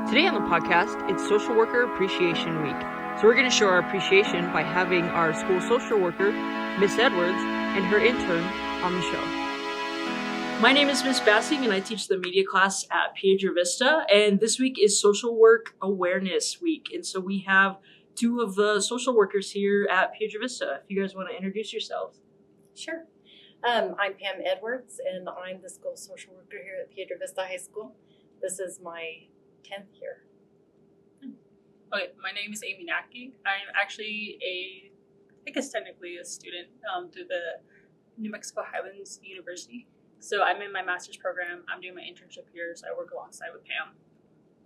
Today on the podcast, it's Social Worker Appreciation Week. So we're going to show our appreciation by having our school social worker, Miss Edwards, and her intern on the show. My name is Miss Bassing, and I teach the media class at Piedra Vista. And this week is Social Work Awareness Week. And so we have two of the social workers here at Piedra Vista. If you guys want to introduce yourselves. Sure. I'm Pam Edwards, and I'm the school social worker here at Piedra Vista High School. This is my 10th year. Okay, my name is Amy Nacke. I'm actually I guess technically a student through the New Mexico Highlands University. So I'm in my master's program. I'm doing my internship here, so I work alongside with Pam.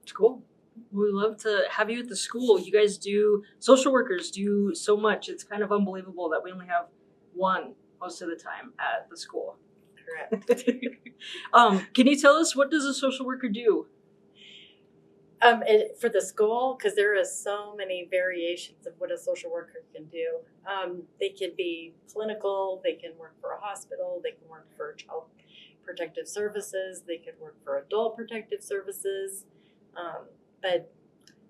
It's cool. We love to have you at the school. You guys social workers do so much. It's kind of unbelievable that we only have one most of the time at the school. Correct. Can you tell us, what does a social worker do? For the school, because there is so many variations of what a social worker can do. They can be clinical, they can work for a hospital, they can work for child protective services, they could work for adult protective services. But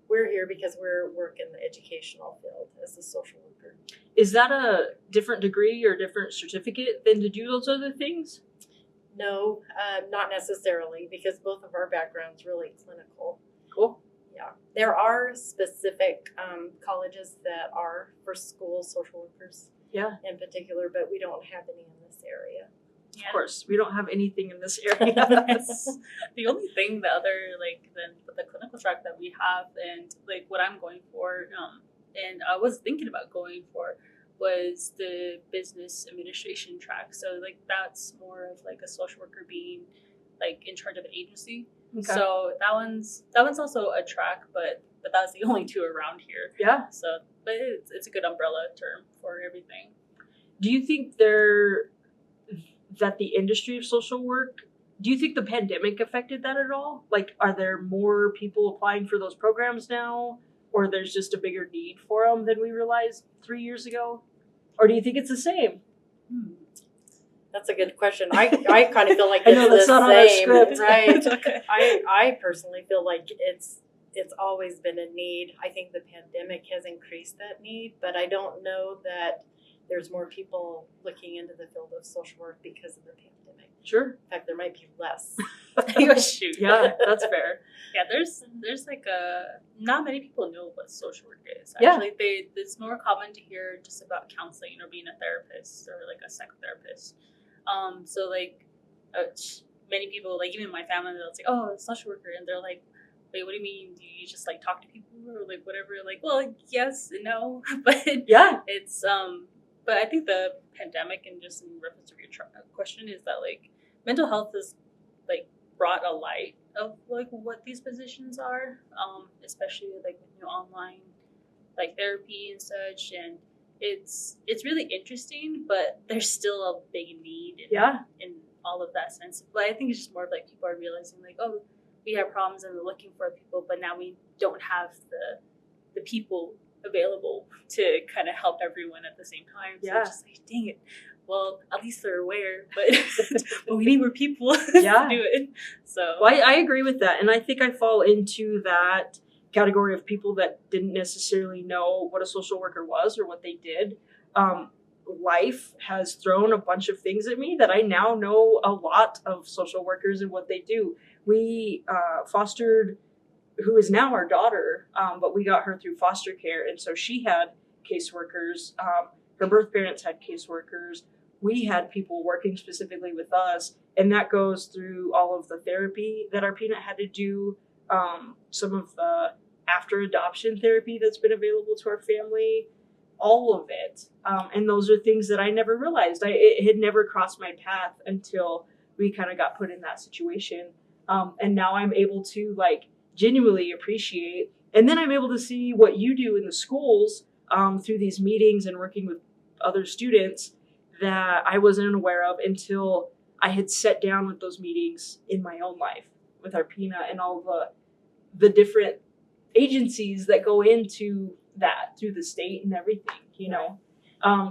we're here because we're working in the educational field as a social worker. Is that a different degree or different certificate than to do those other things? No, not necessarily, because both of our backgrounds really clinical. Cool. Yeah, there are specific colleges that are for school social workers. Yeah. In particular, but we don't have any in this area. Yeah. Of course, we don't have anything in this area. The only thing, than the clinical track that we have, and like what I'm going for, and I was thinking about going for, was the business administration track. So like that's more of like a social worker being like in charge of an agency. Okay. So that one's also a track, but that's the only two around here. Yeah. So, but it's a good umbrella term for everything. Do you think that the industry of social work, do you think the pandemic affected that at all? Like, are there more people applying for those programs now, or there's just a bigger need for them than we realized 3 years ago? Or do you think it's the same? That's a good question. I kind of feel like I know it's that's not the on our same, script. right? Okay. I personally feel like it's always been a need. I think the pandemic has increased that need, but I don't know that there's more people looking into the field of social work because of the pandemic. Sure. In fact, there might be less. Oh, shoot. Yeah, that's fair. Yeah, there's like not many people know what social work is. Yeah. Actually, it's more common to hear just about counseling or being a therapist or like a psychotherapist. So like many people, like even my family, they'll say, "Oh, it's social worker," and they're like, "Wait, what do you mean? Do you just like talk to people or like whatever?" Like, well, yes and no, but Yeah. it's But I think the pandemic, and just in reference to your question, is that like mental health has like brought a light of like what these positions are, especially like with new online like therapy and such, and it's really interesting, but there's still a big need in all of that sense. But I think it's just more of like people are realizing like, oh, we have problems and we're looking for people, but now we don't have the people available to kind of help everyone at the same time. So Yeah. it's just like, dang it. Well, at least they're aware, but but we need more people Yeah. to do it. So Well, I agree with that. And I think I fall into that category of people that didn't necessarily know what a social worker was or what they did. Life has thrown a bunch of things at me that I now know a lot of social workers and what they do. We fostered, who is now our daughter, but we got her through foster care. And so she had caseworkers. Her birth parents had caseworkers. We had people working specifically with us. And that goes through all of the therapy that our Peanut had to do, some of the after adoption therapy that's been available to our family, all of it. And those are things that I never realized. It had never crossed my path until we kind of got put in that situation. And now I'm able to like genuinely appreciate. And then I'm able to see what you do in the schools through these meetings and working with other students that I wasn't aware of until I had sat down with those meetings in my own life with our Peanut and all the different agencies that go into that through the state and everything, you know.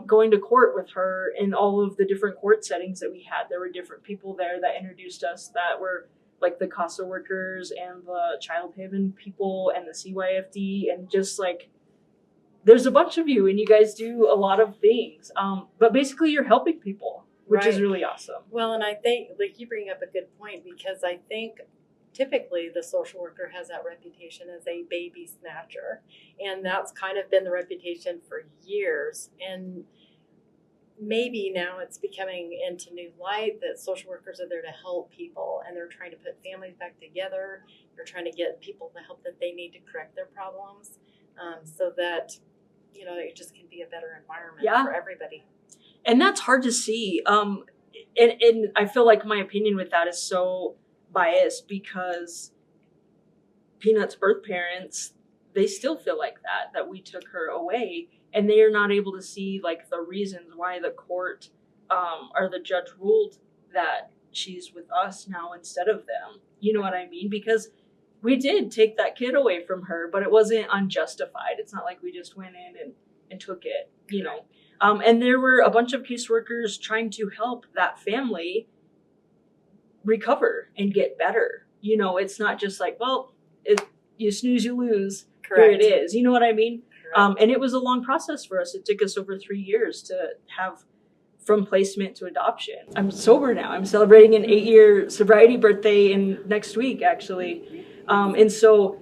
Going to court with her in all of the different court settings that we had. There were different people there that introduced us that were like the CASA workers and the Child Haven people and the CYFD, and just like there's a bunch of you and you guys do a lot of things. But basically you're helping people, which is Right. really awesome. Well, and I think, like, you bring up a good point, because I think typically the social worker has that reputation as a baby snatcher. And that's kind of been the reputation for years. And maybe now it's becoming into new light that social workers are there to help people, and they're trying to put families back together. They're trying to get people the help that they need to correct their problems, so that, you know, it just can be a better environment Yeah. for everybody. And that's hard to see. And I feel like my opinion with that is so biased because Peanut's birth parents, they still feel like that we took her away, and they are not able to see like the reasons why the court or the judge ruled that she's with us now instead of them. You know what I mean? Because we did take that kid away from her, but it wasn't unjustified. It's not like we just went in and took it, you know. And there were a bunch of caseworkers trying to help that family recover and get better. You know, it's not just like, well, you snooze, you lose. Correct. Here it is. You know what I mean? Correct. And it was a long process for us. It took us over 3 years to have from placement to adoption. I'm sober now. I'm celebrating an 8-year sobriety birthday next week, actually. And so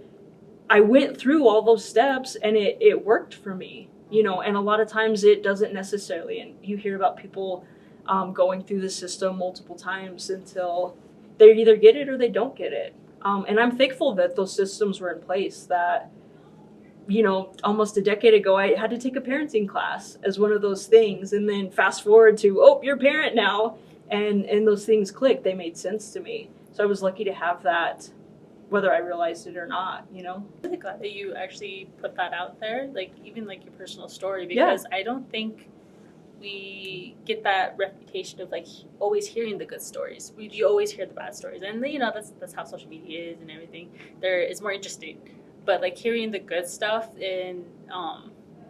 I went through all those steps, and it worked for me, you know, and a lot of times it doesn't necessarily. And you hear about people going through the system multiple times until they either get it or they don't get it. And I'm thankful that those systems were in place, that, you know, almost a decade ago, I had to take a parenting class as one of those things. And then fast forward to, oh, you're a parent now. And those things clicked. They made sense to me. So I was lucky to have that, whether I realized it or not, you know? I'm really glad that you actually put that out there, like even like your personal story, because I don't think we get that reputation of like always hearing the good stories. You always hear the bad stories, and you know that's how social media is and everything. There is more interesting, but like hearing the good stuff, and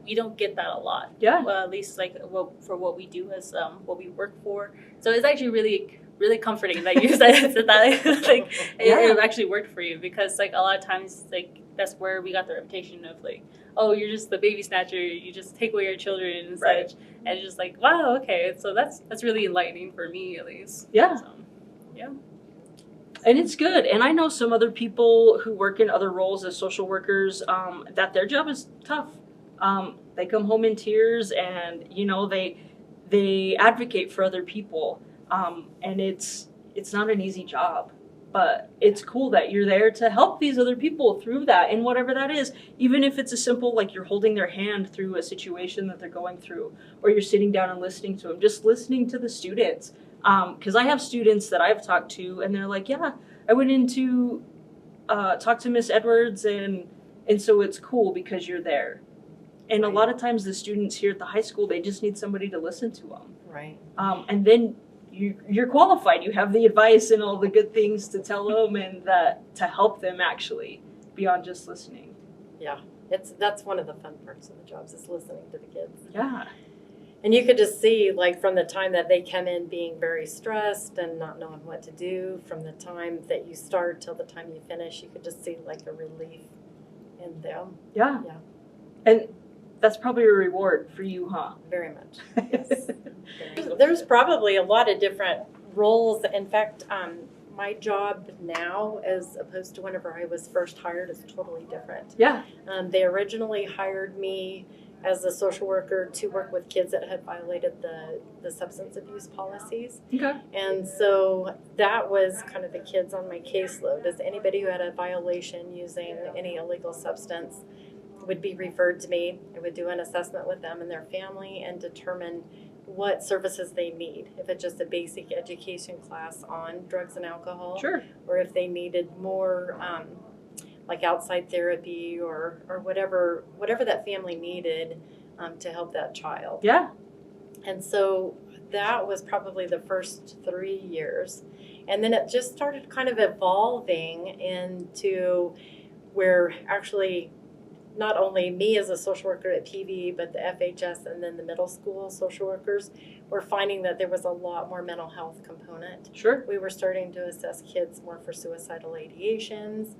we don't get that a lot. Yeah. Well, at least like for what we do as what we work for. So it's actually really comforting that you said that like it actually worked for you, because like a lot of times like that's where we got the reputation of like, oh, you're just the baby snatcher, you just take away your children and Right. such, and it's just like, wow, okay, so that's really enlightening for me at least. Yeah. So, yeah. And it's good. And I know some other people who work in other roles as social workers, that their job is tough. They come home in tears, and you know they advocate for other people, and it's not an easy job, but it's cool that you're there to help these other people through that, and whatever that is, even if it's a simple like you're holding their hand through a situation that they're going through, or you're sitting down and listening to them, just listening to the students. Because I have students that I've talked to, and they're like, yeah, I went in to talk to Miss Edwards, and so it's cool because you're there. And a Right. lot of times the students here at the high school, they just need somebody to listen to them. Right. And then you're qualified. You have the advice and all the good things to tell them, and that to help them actually beyond just listening. Yeah. That's one of the fun parts of the jobs, is listening to the kids. Yeah. And you could just see, like, from the time that they come in being very stressed and not knowing what to do, from the time that you start till the time you finish, you could just see like a relief in them. Yeah. Yeah. And that's probably a reward for you, huh? Very much. Yes. There's probably a lot of different roles. In fact, my job now, as opposed to whenever I was first hired, is totally different. Yeah. They originally hired me as a social worker to work with kids that had violated the substance abuse policies. Okay. And so that was kind of the kids on my caseload, as anybody who had a violation using any illegal substance would be referred to me. I would do an assessment with them and their family and determine what services they need. If it's just a basic education class on drugs and alcohol, Sure. or if they needed more like outside therapy or whatever that family needed to help that child. Yeah. And so that was probably the first 3 years. And then it just started kind of evolving into where actually not only me as a social worker at PV, but the FHS and then the middle school social workers we're finding that there was a lot more mental health component. Sure. We were starting to assess kids more for suicidal ideations,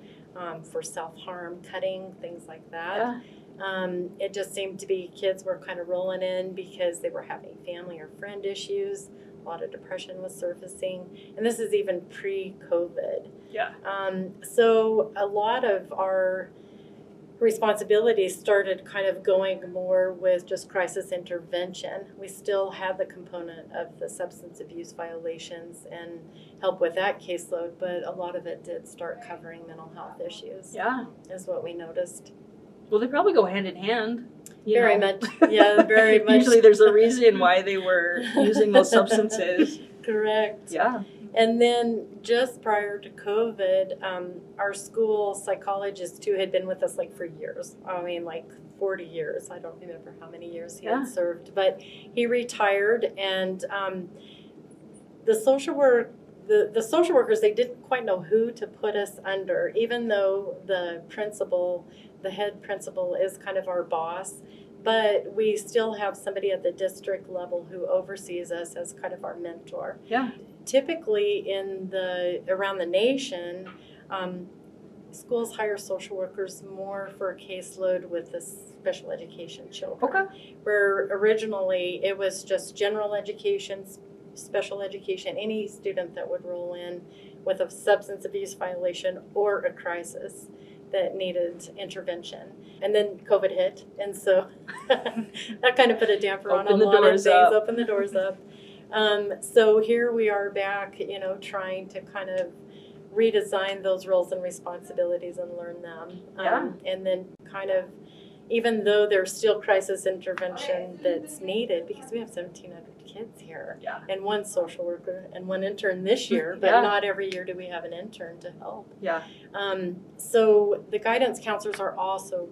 for self-harm, cutting, things like that. Yeah. It just seemed to be kids were kind of rolling in because they were having family or friend issues. A lot of depression was surfacing. And this is even pre-COVID. Yeah. So a lot of our responsibilities started kind of going more with just crisis intervention. We still had the component of the substance abuse violations and help with that caseload, but a lot of it did start covering mental health issues. Yeah. Is what we noticed. Well, they probably go hand in hand. Very much. Yeah, very much. Usually there's a reason why they were using those substances. Correct. Yeah. And then just prior to COVID, our school psychologist who had been with us like for years, I mean like 40 years, I don't remember how many years he Yeah. had served, but he retired, and the social workers, they didn't quite know who to put us under, even though the head principal is kind of our boss. But we still have somebody at the district level who oversees us as kind of our mentor. Yeah. Typically around the nation, schools hire social workers more for a caseload with the special education children. Okay. Where originally it was just general education, special education, any student that would roll in with a substance abuse violation or a crisis that needed intervention. And then COVID hit, and so that kind of put a damper on a lot of things, open the doors up. So here we are back, trying to kind of redesign those roles and responsibilities and learn them. Yeah. And then kind of, even though there's still crisis intervention that's needed, because we have 1,700 kids here, Yeah. and one social worker and one intern this year, but Yeah. not every year do we have an intern to help. Yeah. So the guidance counselors are also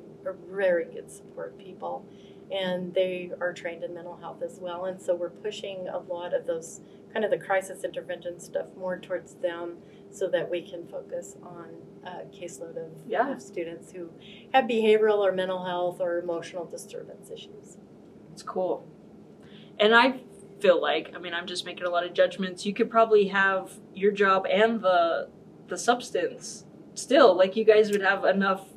very good support people, and they are trained in mental health as well. And so we're pushing a lot of those kind of the crisis intervention stuff more towards them, so that we can focus on a caseload of students who have behavioral or mental health or emotional disturbance issues. It's cool. And I feel like, I'm just making a lot of judgments. You could probably have your job and the substance still. Like, you guys would have enough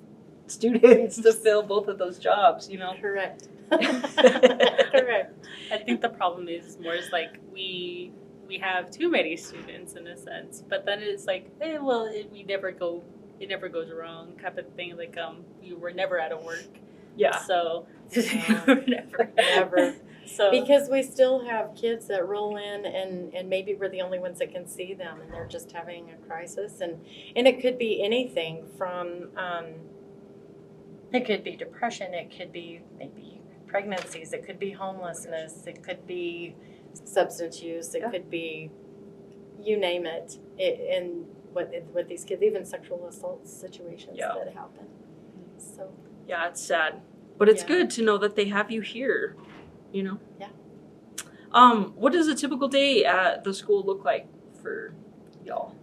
students to fill both of those jobs, Correct. Correct. I think the problem is more like we have too many students in a sense, but then it's like, it never goes wrong type of thing. Like you were never out of work. Yeah. So Never. So because we still have kids that roll in, and maybe we're the only ones that can see them, and they're just having a crisis, and it could be anything from it could be depression, it could be maybe pregnancies, it could be homelessness, it could be substance use, it could be, you name it. And what these kids, even sexual assault situations that happen. So yeah, it's sad, but it's Yeah. good to know that they have you here. Yeah. What does a typical day at the school look like for y'all?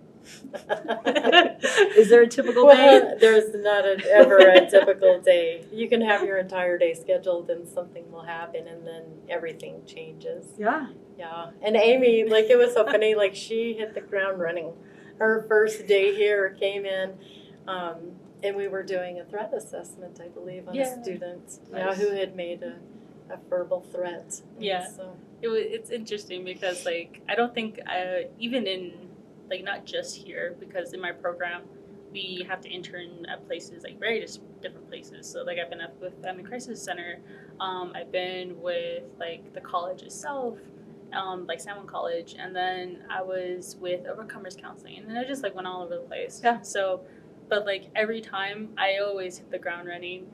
Is there a typical day? Well, there's not ever a typical day. You can have your entire day scheduled, and something will happen, and then everything changes. Yeah. Yeah. And Amy, it was so funny, she hit the ground running. Her first day here came in, and we were doing a threat assessment, I believe, on a student who had made a verbal threat. Yeah. So it's interesting because I don't think even in not just here, because in my program we have to intern at places very different places. So I've been with Family Crisis Center, I've been with the college itself, Salmon College, and then I was with Overcomers Counseling, and then I just went all over the place. Yeah. So, but every time I always hit the ground running.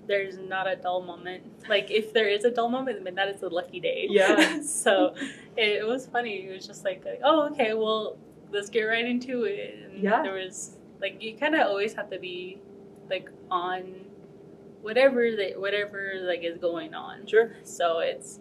There's not a dull moment. If there is a dull moment, then that is a lucky day. Yeah. So it was funny. It was just oh, okay, well, let's get right into it. And there was you kind of always have to be on whatever is going on. Sure. So it's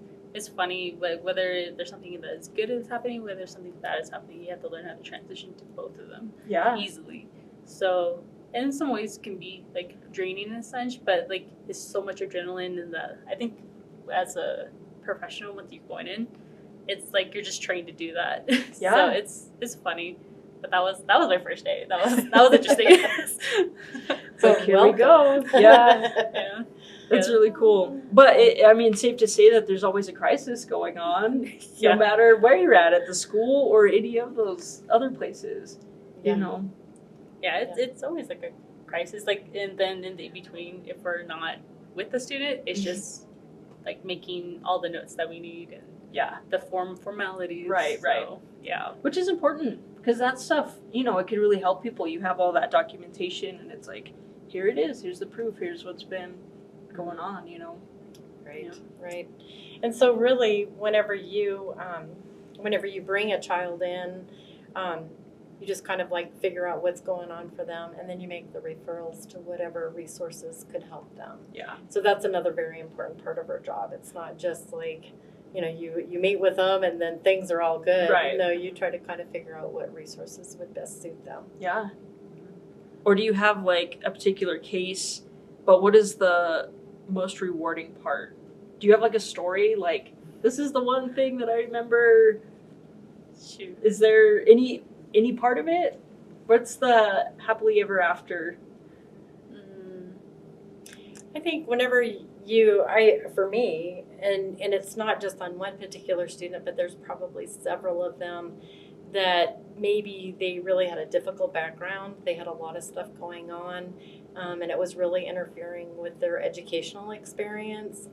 funny, whether there's something that's good is happening, whether there's something bad is happening, you have to learn how to transition to both of them easily. So in some ways can be draining and such, but it's so much adrenaline, and that I think as a professional, once you're going in, it's like you're just trained to do that. Yeah. So it's funny. But that was my first day. That was interesting. So here we go. Yeah. Yeah. That's Yeah. really cool. But I mean, safe to say that there's always a crisis going on, Yeah. no matter where you're at the school or any of those other places. Yeah. You know. Yeah, it's always like a crisis. Like, and then in the between, if we're not with the student, it's just like making all the notes that we need and Yeah. the formalities. Right, right. So, yeah. Which is important because that stuff, you know, it could really help people. You have all that documentation, and it's like, here it is. Here's the proof. Here's what's been going on. You know. Right, Yeah. right. And so really, whenever you bring a child in, you just kind of like figure out what's going on for them, and then you make the referrals to whatever resources could help them. Yeah. So that's another very important part of our job. It's not just like, you know, you meet with them and then things are all good. Right. No, you try to kind of figure out what resources would best suit them. Yeah. Or do you have like a particular case? But what is the most rewarding part? Do you have like a story? Like, this is the one thing that I remember. Shoot. Is there any part of it? What's the happily ever after? I think whenever for me, and it's not just on one particular student, but there's probably several of them that maybe they really had a difficult background. They had a lot of stuff going on, and it was really interfering with their educational experience,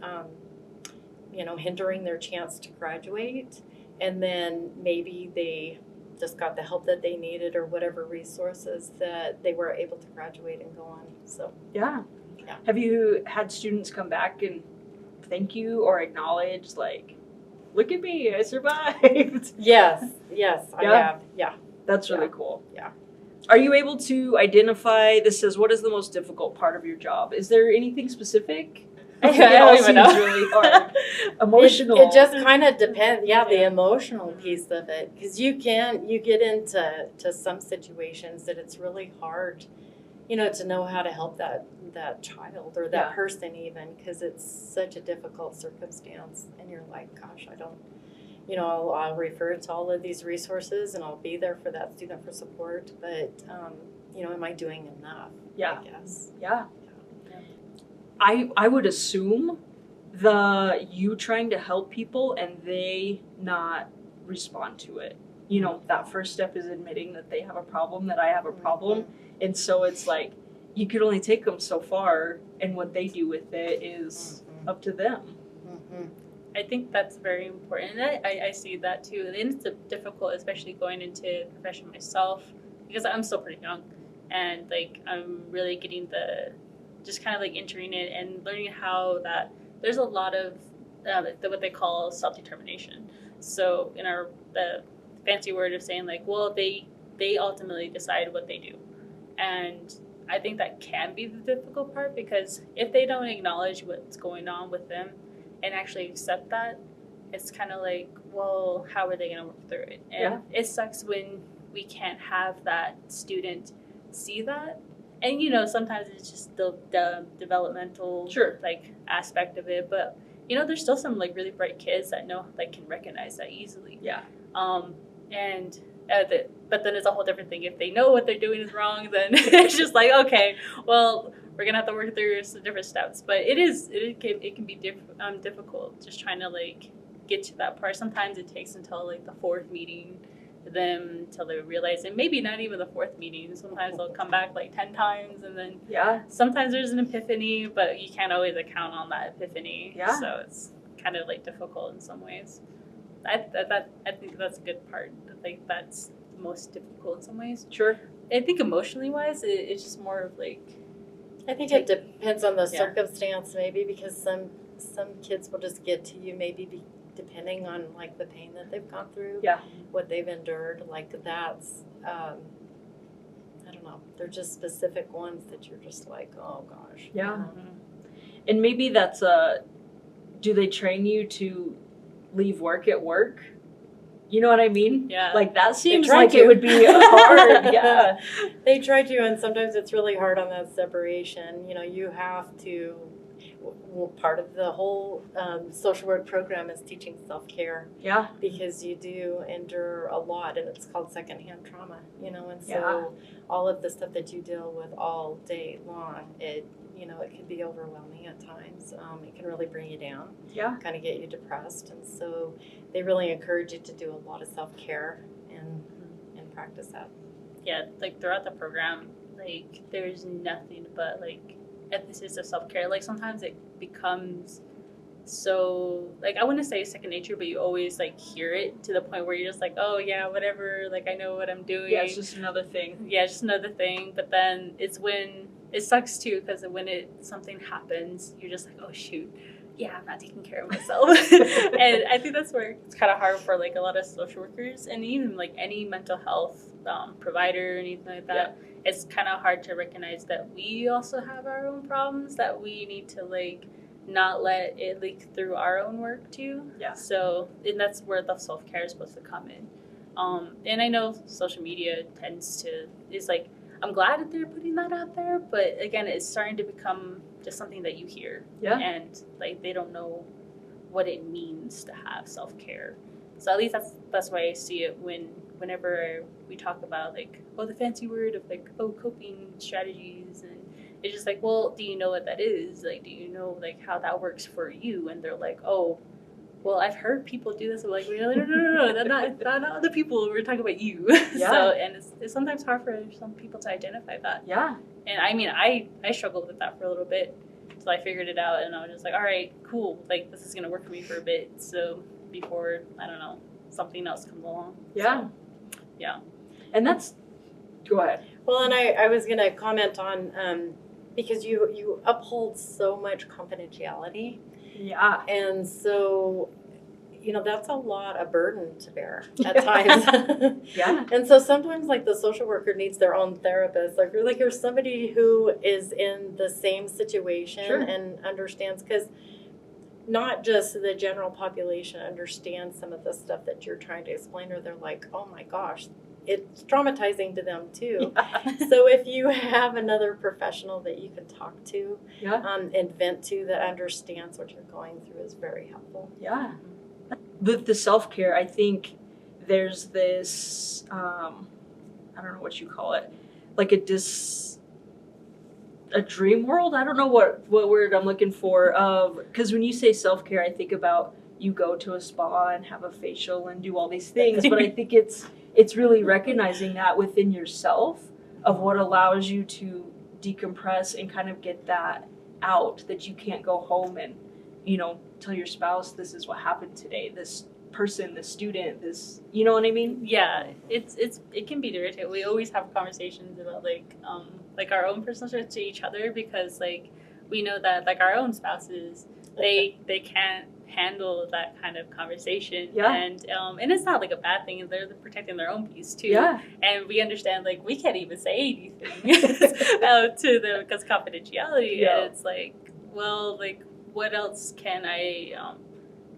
you know, hindering their chance to graduate. And then maybe they just got the help that they needed or whatever resources that they were able to graduate and go on. So Yeah. Yeah. Have you had students come back and thank you or acknowledge, like, look at me, I survived? yes, I Yeah. have. Yeah. That's really Yeah. cool. Yeah. Are you able to identify, this says, what is the most difficult part of your job? Is there anything specific? I think it don't all even seems know. really hard. Emotional. It just kind of depends. Yeah, the Yeah. emotional piece of it, because you get into some situations that it's really hard, you know, to know how to help that child or that Yeah. person even, because it's such a difficult circumstance, and you're like, gosh, I don't, you know, I'll refer to all of these resources and I'll be there for that student for support, but you know, am I doing enough? Yeah. I guess. Yeah. I would assume you trying to help people and they not respond to it. You know, that first step is admitting that they have a problem, that I have a problem. And so it's like, you could only take them so far, and what they do with it is up to them. Mm-hmm. I think that's very important. And I see that too. And it's difficult, especially going into the profession myself, because I'm still pretty young. And like, I'm really getting just kind of like entering it and learning how that there's a lot of what they call self-determination. So in the fancy word of saying like, well, they ultimately decide what they do. And I think that can be the difficult part, because if they don't acknowledge what's going on with them and actually accept that, it's kind of like, well, how are they going to work through it? And it sucks when we can't have that student see that. And, you know, sometimes it's just the developmental like aspect of it. But, you know, there's still some like really bright kids that know, like, can recognize that easily. Yeah. But then it's a whole different thing. If they know what they're doing is wrong, then it's just like, okay, well, we're gonna have to work through some different steps. But it can be difficult just trying to like get to that part. Sometimes it takes until like the fourth meeting them till they realize it. Maybe not even the fourth meeting. Sometimes they'll come back like 10 times, and then sometimes there's an epiphany, but you can't always account on that epiphany. Yeah. So it's kind of like difficult in some ways. I think that's a good part. I think that's the most difficult in some ways. Sure. I think emotionally wise, it's just more of like. I think it depends on the Yeah. circumstance, maybe, because some kids will just get to you, maybe depending on like the pain that they've gone through, what they've endured. Like that's, I don't know. They're just specific ones that you're just like, oh gosh. Yeah. Mm-hmm. And maybe that's do they train you to leave work at work? You know what I mean? Yeah. Like that seems try like to. it would be hard. Yeah. They try to, and sometimes it's really hard on that separation. You know, you have to Well, part of the whole social work program is teaching self-care, Yeah. because you do endure a lot, and it's called secondhand trauma, you know, and so Yeah. all of the stuff that you deal with all day long, it can be overwhelming at times. It can really bring you down, Yeah. kind of get you depressed, and so they really encourage you to do a lot of self-care and practice that. Yeah, like throughout the program, like there's nothing but like emphasis of self-care. Like sometimes it becomes so, like, I wouldn't say second nature, but you always like hear it to the point where you're just like, oh yeah, whatever, like I know what I'm doing. Yeah, it's just another thing. Yeah, just another thing. But then it's when it sucks too, because when something happens, you're just like, oh shoot, yeah, I'm not taking care of myself. And I think that's where it's kind of hard for like a lot of social workers and even like any mental health provider or anything like that. It's kind of hard to recognize that we also have our own problems that we need to like not let it leak through our own work too. Yeah. So, and that's where the self-care is supposed to come in. And I know social media is like, I'm glad that they're putting that out there, but again, it's starting to become just something that you hear. Yeah. And like, they don't know what it means to have self-care. So at least that's why I see it whenever we talk about like, oh, the fancy word of like, oh, coping strategies, and it's just like, well, do you know what that is? Like, do you know like how that works for you? And they're like, oh, well, I've heard people do this. I'm like, no, they're not other people. We're talking about you. Yeah. So, and it's sometimes hard for some people to identify that. Yeah. And I mean, I struggled with that for a little bit until I figured it out, and I was just like, all right, cool. Like, this is gonna work for me for a bit. So before, I don't know, something else comes along. Yeah. So, yeah. And that's, go ahead. Well, and I was going to comment on, because you uphold so much confidentiality. Yeah. And so, that's a lot of burden to bear at times. Yeah. And so sometimes like the social worker needs their own therapist. Like you're somebody who is in the same situation. Sure. And understands, because not just the general population understands some of the stuff that you're trying to explain, or they're like, oh my gosh, it's traumatizing to them too. Yeah. So if you have another professional that you can talk to, Yeah. and vent to, that understands what you're going through, is very helpful. Yeah. With the self-care, I think there's this, I don't know what you call it, like a dream world? I don't know what word I'm looking for, because when you say self-care, I think about you go to a spa and have a facial and do all these things, but I think it's really recognizing that within yourself of what allows you to decompress and kind of get that out, that you can't go home and, tell your spouse, this is what happened today, this person, this student, this, you know what I mean? Yeah, it can be irritating. We always have conversations about like our own personal shit to each other, because like we know that like our own spouses, they can't handle that kind of conversation. Yeah. And it's not like a bad thing. They're protecting their own peace too. Yeah. And we understand like we can't even say anything to them because confidentiality. Yeah. And it's like, well, like what else can I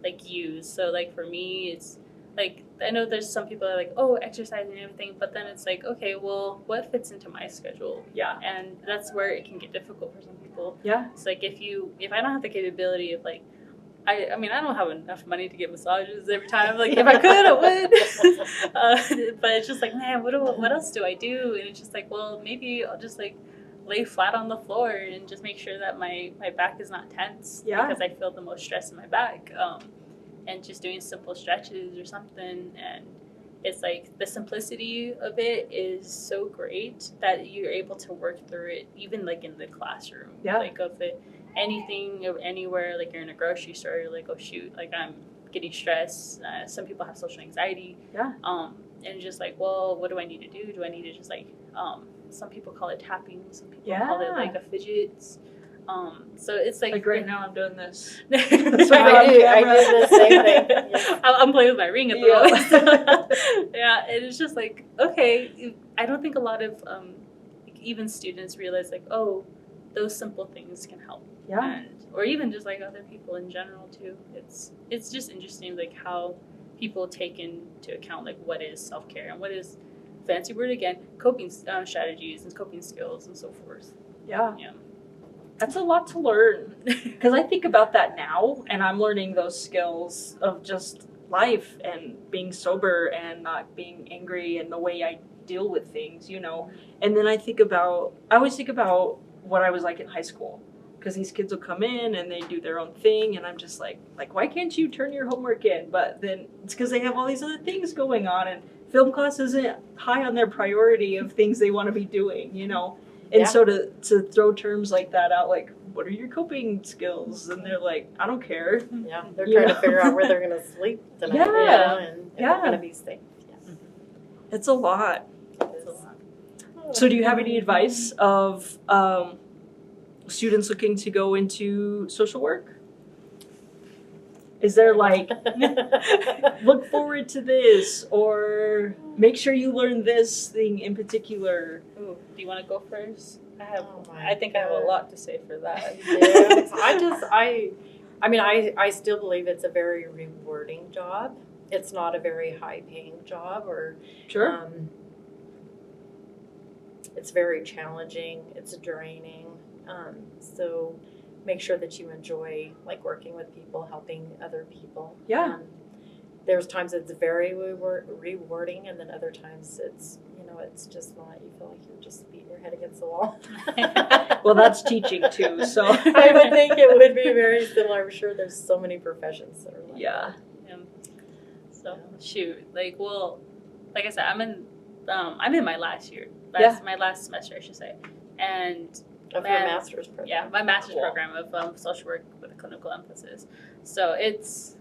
like use? So like for me, it's like, I know there's some people that are like, oh, exercise and everything, but then it's like, okay, well, what fits into my schedule? Yeah. And that's where it can get difficult for some people. Yeah. It's like if I don't have the capability of like, I mean, I don't have enough money to get massages every time. Like, if I could, I would. But it's just like, man, what else do I do? And it's just like, well, maybe I'll just like lay flat on the floor and just make sure that my back is not tense. Yeah. Because I feel the most stress in my back. And just doing simple stretches or something. And it's like the simplicity of it is so great that you're able to work through it, even like in the classroom. Yeah. Like of it. Anything of anywhere, like you're in a grocery store, you're like, oh shoot, like I'm getting stressed. Some people have social anxiety. Yeah. And just like, well, what do I need to do? Do I need to just like, some people call it tapping, some people Yeah. call it like a fidgets. So it's like right now I'm doing this. That's I do the same thing. Yes. I'm playing with my ring at the Yeah. moment. Yeah, and it's just like, okay, I don't think a lot of even students realize like, oh, those simple things can help. Yeah. Or even just like other people in general too. It's just interesting like how people take into account like what is self-care and what is, fancy word again, coping strategies and coping skills and so forth. Yeah. Yeah. That's a lot to learn. Because I think about that now, and I'm learning those skills of just life and being sober and not being angry and the way I deal with things, you know. And then I always think about what I was like in high school. Because these kids will come in and they do their own thing, and I'm just like, why can't you turn your homework in? But then it's because they have all these other things going on, and film class isn't high on their priority of things they want to be doing, you know. And Yeah. so to throw terms like that out, like, what are your coping skills? And they're like, I don't care. Yeah, they're You trying know? to figure out where they're going to sleep tonight. Yeah. You know, and if Yeah. they're going to be safe. Yeah. It's a lot. It's a lot. So do you have any advice of students looking to go into social work? Is there like, look forward to this, or make sure you learn this thing in particular? Ooh, do you want to go first? Oh my I think I have a God. lot to say for that. Yes. I mean, I still believe it's a very rewarding job. It's not a very high paying job, or Sure. it's very challenging. It's draining. So make sure that you enjoy like working with people, helping other people. Yeah. There's times it's very rewarding, and then other times it's it's just not. You feel like you're just beating your head against the wall. Well, that's teaching too, so. I would think it would be very similar. I'm sure there's so many professions that are like Yeah. So shoot, like I said, I'm in my last year. Yeah. My last semester, I should say, and that. Of your master's program. yeah, my master's Cool. program of social work with a clinical emphasis. So it's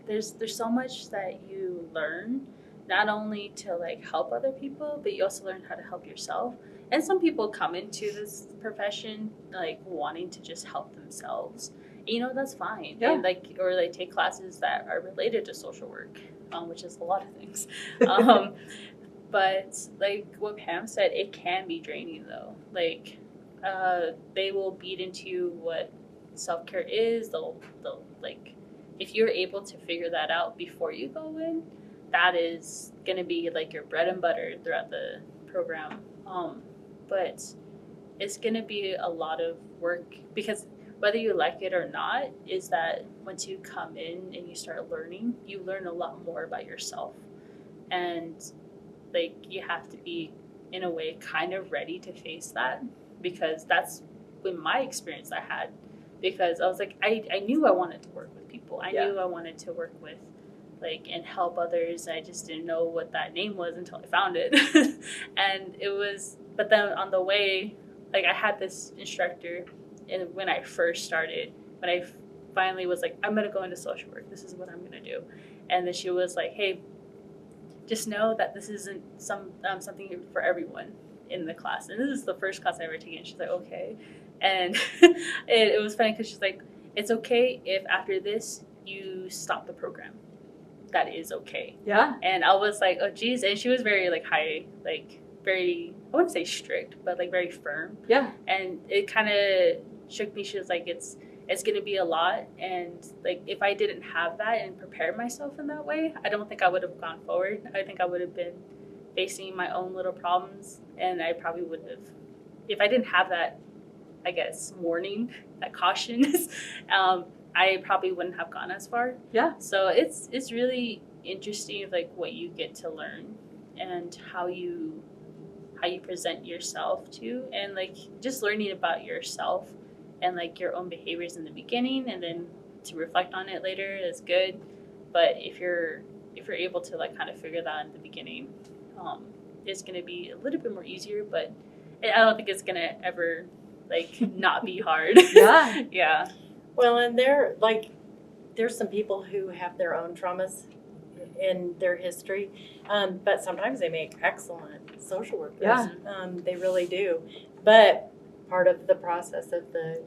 there's so much that you learn, not only to like help other people, but you also learn how to help yourself. And some people come into this profession like wanting to just help themselves. You know, that's fine. Yeah. And or they take classes that are related to social work, which is a lot of things. But like what Pam said, it can be draining though. Like they will beat into what self-care is. They'll like, if you're able to figure that out before you go in, that is going to be like your bread and butter throughout the program. But it's going to be a lot of work, because whether you like it or not, is that once you come in and you start learning, you learn a lot more about yourself. And like you have to be, in a way, kind of ready to face that, because that's been my experience I had. Because I was like, I knew I wanted to work with people. I Yeah. knew I wanted to work with like and help others. I just didn't know what that name was until I found it. And it was, but then on the way, like I had this instructor, and when I first started, when I finally was like, I'm gonna go into social work, this is what I'm gonna do. And then she was like, hey, just know that this isn't something for everyone in the class. And this is the first class I ever taken. She's like, okay. And it was funny because she's like, it's okay if after this you stop the program. That is okay. Yeah. And I was like, oh geez. And she was very like high, like very, I wouldn't say strict, but like very firm. Yeah. And it kind of shook me. She was like, it's going to be a lot. And like, if I didn't have that and prepared myself in that way, I don't think I would have gone forward. I think I would have been facing my own little problems. And I probably wouldn't have, if I didn't have that, I guess, warning, that caution, I probably wouldn't have gone as far. Yeah. So it's really interesting, like what you get to learn and how you present yourself to, and like just learning about yourself and like your own behaviors in the beginning, and then to reflect on it later is good. But if you're able to like kind of figure that out in the beginning, it's going to be a little bit more easier. But I don't think it's going to ever like not be hard. Yeah. Yeah. Well, and there's some people who have their own traumas in their history, but sometimes they make excellent social workers. Yeah. They really do. But part of the process of the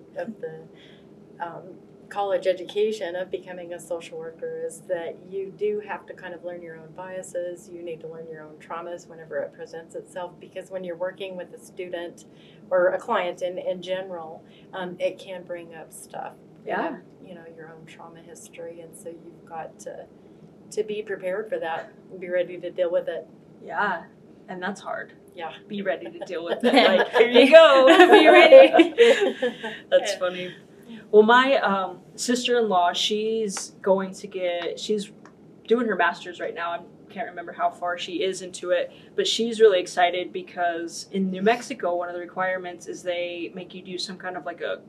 college education of becoming a social worker is that you do have to kind of learn your own biases. You need to learn your own traumas whenever it presents itself, because when you're working with a student or a client in general, it can bring up stuff. Yeah. Your own trauma history, and so you've got to be prepared for that and be ready to deal with it. Yeah. And that's hard. Yeah. Be ready to deal with it. Like, here you go. Be ready. That's funny. Well, my sister-in-law, she's doing her master's right now. I can't remember how far she is into it, but she's really excited because in New Mexico, one of the requirements is they make you do some kind of like a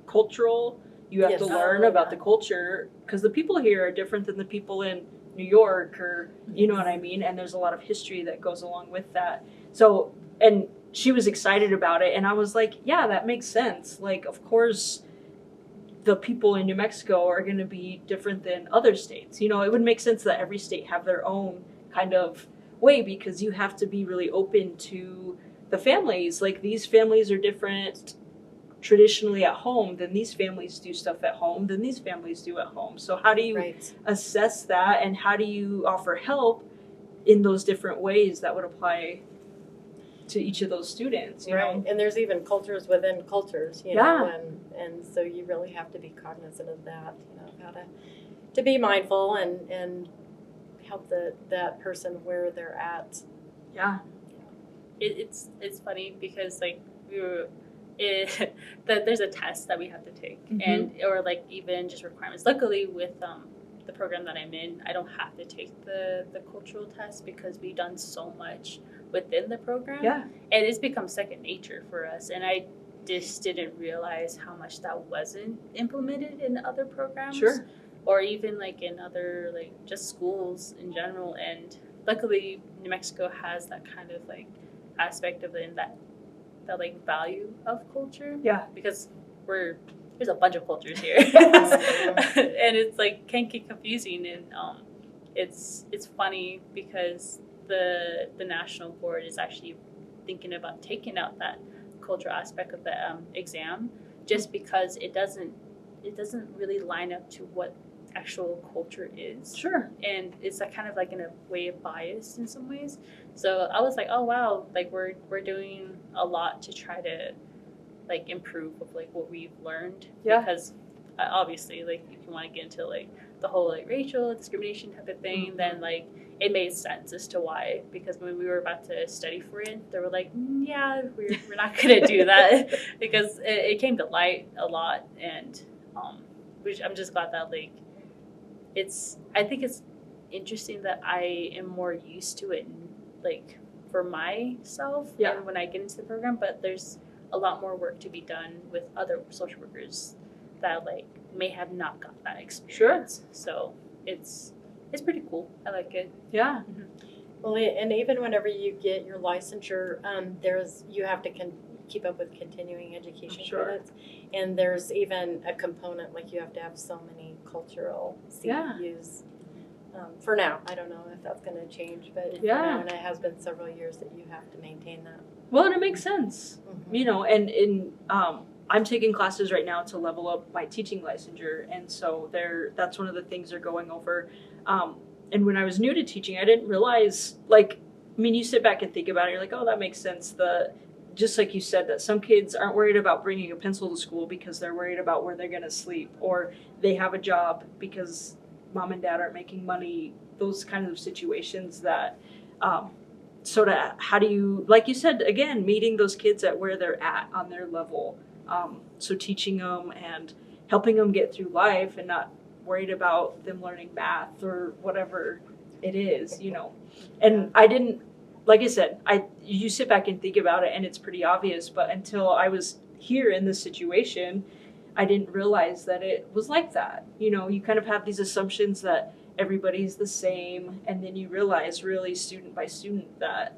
cultural, you have to learn about the culture, because the people here are different than the people in New York, or you know what I mean, and there's a lot of history that goes along with that. So, and she was excited about it, and I was like, yeah, that makes sense. Like, of course the people in New Mexico are going to be different than other states. You know, it would make sense that every state have their own kind of way, because you have to be really open to the families. Like, these families are different traditionally at home than these families do stuff at home than these families do at home. So how do you assess that, and how do you offer help in those different ways that would apply to each of those students, you know? And there's even cultures within cultures, you know, and so you really have to be cognizant of that, you know, how to be mindful and help that person where they're at. Yeah. It's funny because like there's a test that we have to take, and or like even just requirements. Luckily with the program that I'm in, I don't have to take the cultural test because we've done so much within the program. Yeah. And it's become second nature for us. And I just didn't realize how much that wasn't implemented in other programs. Sure. Or even like in other like just schools in general. And luckily New Mexico has that kind of like aspect of it, in that like value of culture. Yeah. Because there's a bunch of cultures here. And it's like can get confusing, and it's funny because the national board is actually thinking about taking out that cultural aspect of the exam, just because it doesn't really line up to what actual culture is. Sure. And it's like kind of like in a way of bias in some ways. So I was like, oh wow, like we're doing a lot to try to like improve of like what we've learned. Yeah. Because obviously like if you want to get into like the whole like racial discrimination type of thing, then like it made sense as to why, because when we were about to study for it, they were like, yeah, we're not going to do that because it came to light a lot. And which I'm just glad that like I think it's interesting that I am more used to it like for myself and when I get into the program, but there's a lot more work to be done with other social workers that like may have not got that experience. Sure. So it's pretty cool. I like it. Yeah. Well, and even whenever you get your licensure, you have to keep up with continuing education credits, and there's even a component like you have to have so many cultural CEUs. For now, I don't know if that's going to change, but for now, and it has been several years that you have to maintain that. Well, and it makes sense, you know, and I'm taking classes right now to level up my teaching licensure, and so that's one of the things they're going over. And when I was new to teaching, I didn't realize, like, I mean, you sit back and think about it, you're like, oh, that makes sense. Just like you said, that some kids aren't worried about bringing a pencil to school because they're worried about where they're going to sleep, or they have a job because mom and dad aren't making money, those kinds of situations that sort of, how do you, like you said, again, meeting those kids at where they're at on their level. So teaching them and helping them get through life and not worried about them learning math or whatever it is, you know. And I didn't, like I said, you sit back and think about it and it's pretty obvious, but until I was here in this situation, I didn't realize that it was like that. You know, you kind of have these assumptions that everybody's the same, and then you realize really student by student that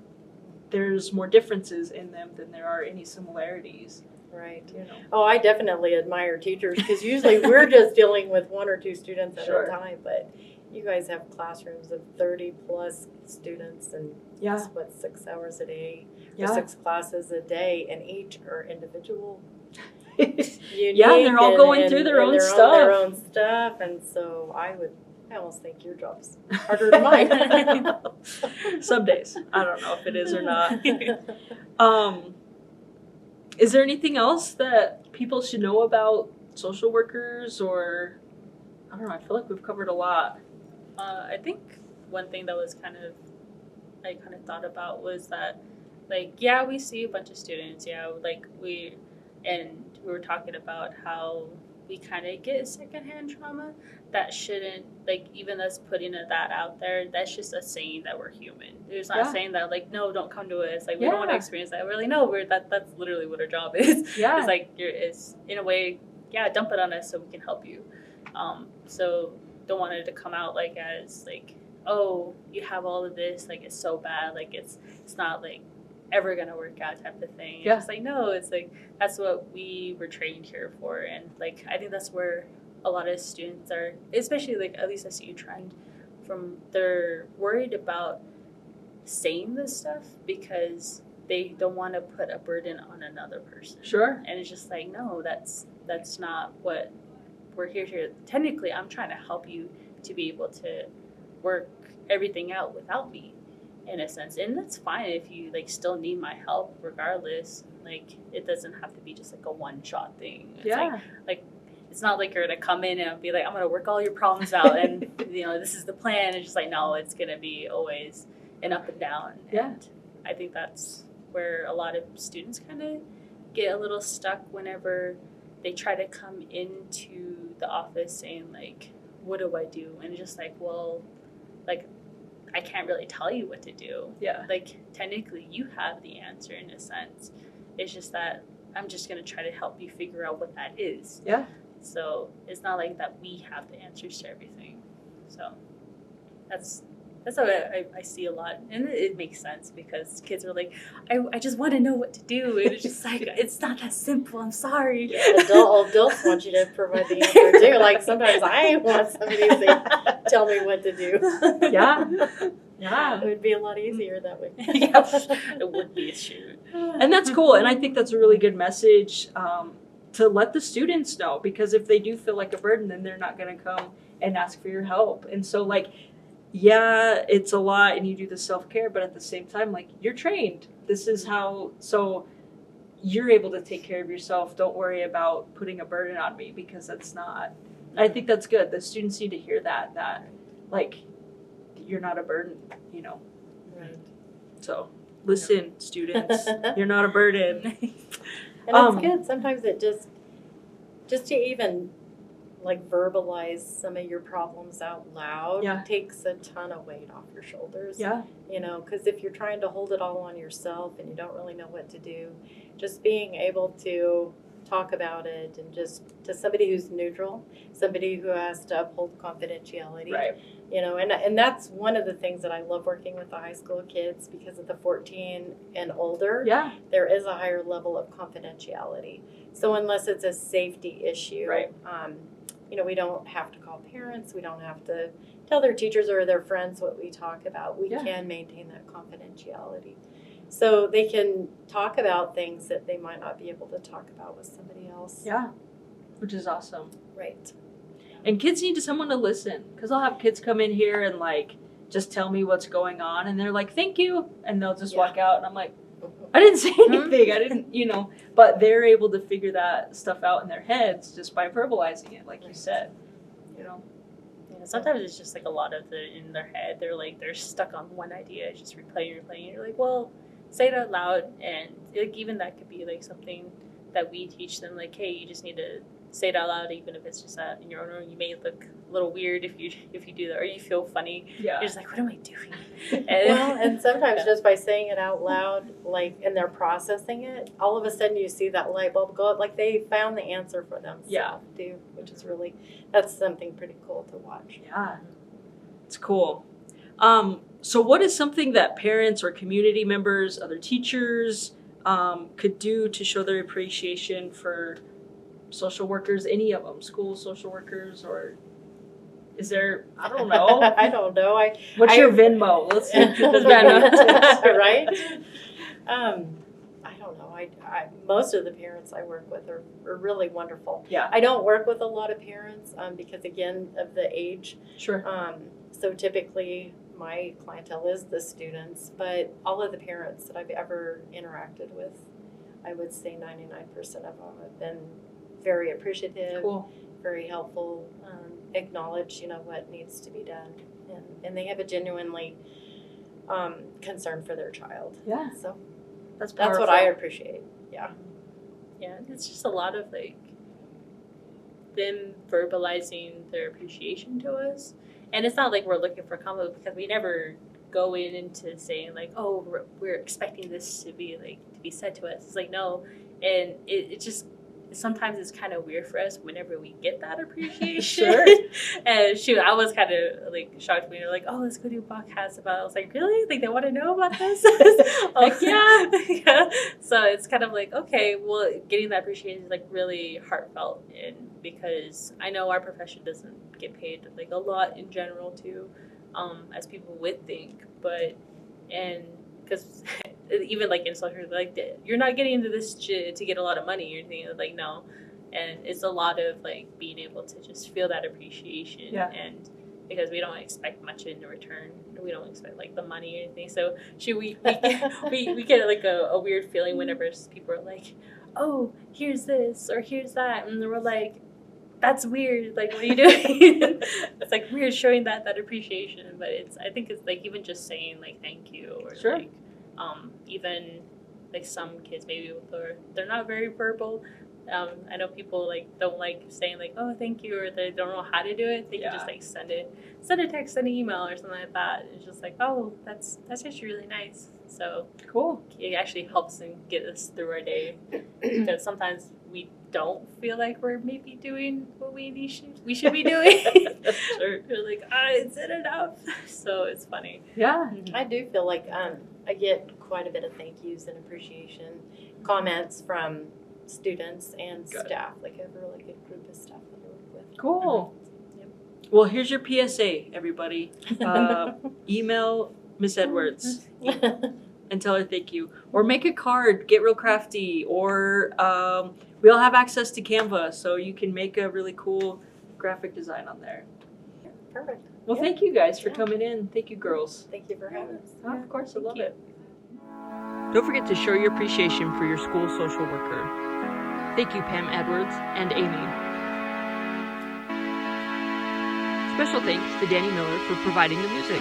there's more differences in them than there are any similarities. Right. You know. Oh, I definitely admire teachers because usually we're just dealing with one or two students at a time, but you guys have classrooms of 30 plus students and 6 hours a day, or 6 classes a day, and each are individual. Unique, they're all going through their own stuff, and so I almost think your job's harder than mine. Some days. I don't know if it is or not. Is there anything else that people should know about social workers, or I don't know, I feel like we've covered a lot. I think one thing that was kind of I kind of thought about was that, like, yeah, we see a bunch of students, yeah, like we were talking about how we kind of get secondhand trauma. That shouldn't, like, even us putting that out there, that's just us saying that we're human. It's not Yeah. saying that, like, no, don't come to us, like, we don't want to Yeah. experience that. We're like, no, that's literally what our job is. Yeah. It's like, it's in a way, yeah, dump it on us so we can help you. So don't want it to come out like as like, oh, you have all of this, like it's so bad, like it's not like ever gonna work out type of thing. It's Yeah. just like, no, it's like that's what we were trained here for. And like I think that's where a lot of students are, especially like at least I see a trend from, they're worried about saying this stuff because they don't want to put a burden on another person. Sure. And it's just like, no, that's not what we're here. Technically, I'm trying to help you to be able to work everything out without me, in a sense. And that's fine if you like still need my help regardless. Like it doesn't have to be just like a one-shot thing. It's Yeah. like it's not like you're gonna come in and be like, I'm gonna work all your problems out and you know, this is the plan. It's just like, no, it's gonna be always an up and down. Yeah. And I think that's where a lot of students kind of get a little stuck whenever they try to come into the office saying like, what do I do? And it's just like, well, like I can't really tell you what to do. Yeah. Like technically you have the answer in a sense. It's just that I'm just gonna try to help you figure out what that is. Yeah. So it's not like that we have the answers to everything. So that's how I see a lot. And it makes sense because kids are like, I just want to know what to do. And it's just like, it's not that simple. I'm sorry. Yeah, adults want you to provide the answer too. Like sometimes I want somebody to tell me what to do. Yeah. Yeah. It would be a lot easier that way. Yeah, it would be a shoot. And that's cool. And I think that's a really good message to let the students know, because if they do feel like a burden, then they're not going to come and ask for your help. And so, like, yeah, it's a lot and you do the self-care, but at the same time, like, you're trained. This is how, so you're able to take care of yourself. Don't worry about putting a burden on me, because that's not, I think that's good. The students need to hear that, like, you're not a burden, you know. Right. So listen, students, you're not a burden. And it's good. Sometimes it just to even like verbalize some of your problems out loud takes a ton of weight off your shoulders. Yeah. You know, because if you're trying to hold it all on yourself and you don't really know what to do, just being able to talk about it and just to somebody who's neutral, somebody who has to uphold confidentiality. Right. You know, and that's one of the things that I love working with the high school kids, because of the 14 and older. Yeah. There is a higher level of confidentiality. So unless it's a safety issue, Right. You know, we don't have to call parents. We don't have to tell their teachers or their friends what we talk about. We can maintain that confidentiality. So they can talk about things that they might not be able to talk about with somebody else. Yeah. Which is awesome. Right. And kids need someone to listen, because I'll have kids come in here and like just tell me what's going on, and they're like, thank you, and they'll just walk out, and I'm like, I didn't say anything. I didn't, you know, but they're able to figure that stuff out in their heads just by verbalizing it, like you said, you know. Yeah, sometimes it's just like a lot of the in their head. They're stuck on one idea, just replaying. You're like, well, say it out loud, and like even that could be like something that we teach them. Like, hey, you just need to say it out loud, even if it's just that in your own room. You may look a little weird if you do that, or you feel funny. Yeah. You're just like, what am I doing? And sometimes just by saying it out loud, like, and they're processing it, all of a sudden you see that light bulb go up, like they found the answer for themselves, too, which is really, that's something pretty cool to watch. Yeah. It's cool. So what is something that parents or community members, other teachers, could do to show their appreciation for social workers, any of them, school social workers, or is there, I don't know. I don't know. What's your Venmo? Let's see. Right? I don't know. Most of the parents I work with are really wonderful. Yeah. I don't work with a lot of parents because, again, of the age. Sure. So typically my clientele is the students, but all of the parents that I've ever interacted with, I would say 99% of them have been very appreciative, Cool. very helpful, acknowledge, what needs to be done. And they have a genuinely concern for their child. Yeah. So That's that's what I appreciate. Yeah. Yeah, it's just a lot of like them verbalizing their appreciation to us, and it's not like we're looking for compliment because we never go into saying like, oh, we're expecting this to be said to us. It's like no, and it just sometimes it's kind of weird for us whenever we get that appreciation. Sure. And shoot, I was kind of like shocked when you're like, oh, let's go do a podcast about it. I was like, really? Like they want to know about this? Heck yeah. Yeah. So it's kind of like, okay, well, getting that appreciation is like really heartfelt, and because I know our profession doesn't get paid like a lot in general too, as people would think, but and because even like in social, like you're not getting into this to get a lot of money or anything. Like no, and it's a lot of like being able to just feel that appreciation. Yeah. And because we don't expect much in return, we don't expect like the money or anything. So we get like a weird feeling whenever people are like, oh, here's this or here's that, and we're like, that's weird. Like, what are you doing? It's like weird showing that appreciation, but I think it's like even just saying like thank you or Sure. like even like some kids maybe they're not very verbal. I know people like don't like saying like oh thank you, or they don't know how to do it. They can just like send a text, send an email or something like that. It's just like oh that's actually really nice. So Cool. it actually helps and get us through our day because sometimes we don't feel like we're maybe doing what we should be doing. Sure. We're like, is it enough? So it's funny. Yeah. I do feel like I get quite a bit of thank yous and appreciation comments from students and Good. staff. Like I have a really good group of staff that I work with. Cool. Yep. Well, here's your PSA, everybody. Email Miss Edwards and tell her thank you, or make a card. Get real crafty, or we all have access to Canva, so you can make a really cool graphic design on there. Perfect. Well, Yeah. thank you guys for Yeah. coming in. Thank you, girls. Thank you for having us. Oh, of course, I Thank love you. it. Don't forget to show your appreciation for your school social worker. Thank you, Pam Edwards and Amy. Special thanks to Danny Miller for providing the music.